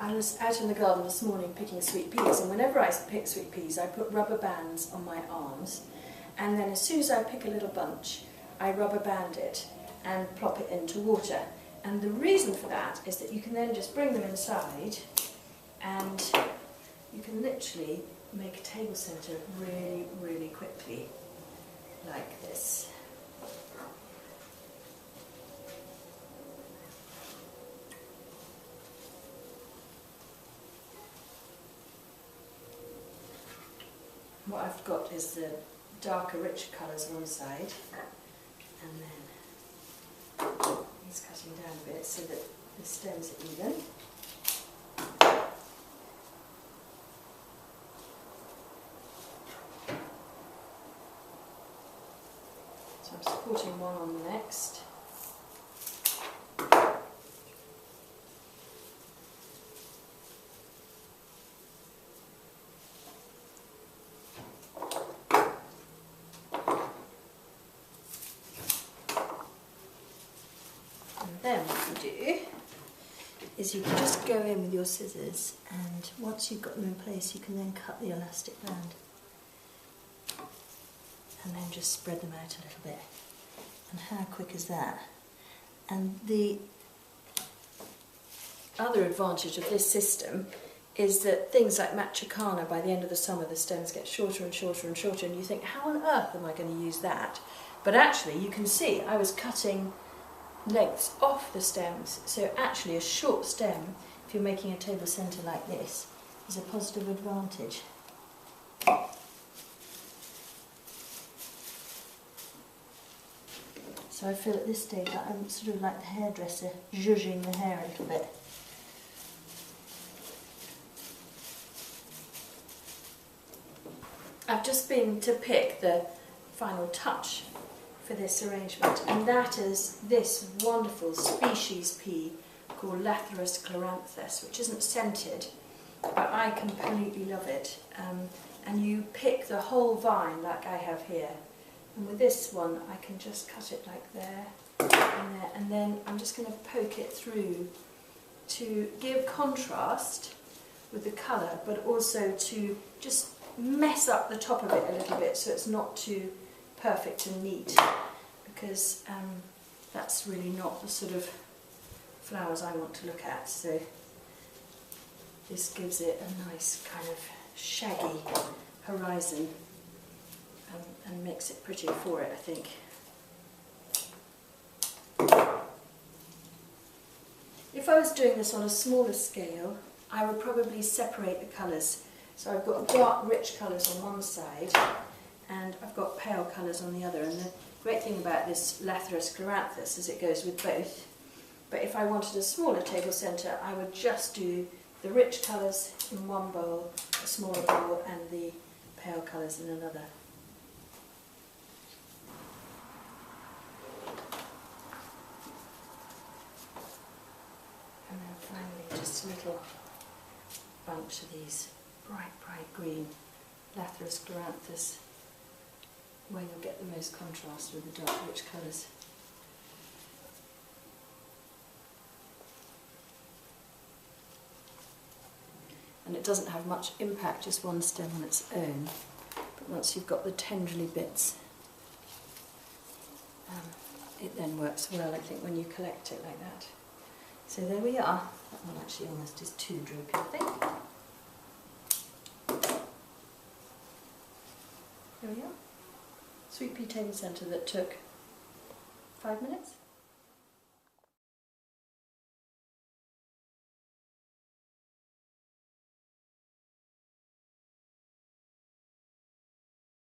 I was out in the garden this morning picking sweet peas, and whenever I pick sweet peas I put rubber bands on my arms, and then as soon as I pick a little bunch I rubber band it and plop it into water. And the reason for that is that you can then just bring them inside and you can literally make a table centre really, really quickly, like this. What I've got is the darker, rich colours on one side, and then he's cutting down a bit so that the stems are even. So I'm supporting one on the next. Then what you do is you can just go in with your scissors, and once you've got them in place you can then cut the elastic band and then just spread them out a little bit. And how quick is that? And the other advantage of this system is that things like Matricana, by the end of the summer the stems get shorter and shorter and shorter, and you think, how on earth am I going to use that? But actually you can see I was cutting lengths off the stems, so actually a short stem, if you're making a table centre like this, is a positive advantage. So I feel at this stage that I'm sort of like the hairdresser, zhuzhing the hair a little bit. I've just been to pick the final touch for this arrangement, and that is this wonderful species pea called Lathyrus chloranthus, which isn't scented, but I completely love it. And you pick the whole vine like I have here, and with this one I can just cut it like there and there, and then I'm just going to poke it through to give contrast with the colour, but also to just mess up the top of it a little bit so it's not too perfect and neat, because that's really not the sort of flowers I want to look at. So this gives it a nice kind of shaggy horizon and makes it pretty for it, I think. If I was doing this on a smaller scale, I would probably separate the colours. So I've got dark, rich colours on one side, and I've got pale colours on the other. And the great thing about this Lathyrus chloranthus is it goes with both. But if I wanted a smaller table centre, I would just do the rich colours in one bowl, a smaller bowl, and the pale colours in another. And then finally just a little bunch of these bright, bright green Lathyrus chloranthus, where you'll get the most contrast with the dark, rich colours. And it doesn't have much impact, just one stem on its own, but once you've got the tendrily bits, it then works well, I think, when you collect it like that. So there we are. That one actually almost is too droopy, I think. There we are. Sweet pea table centre that took 5 minutes.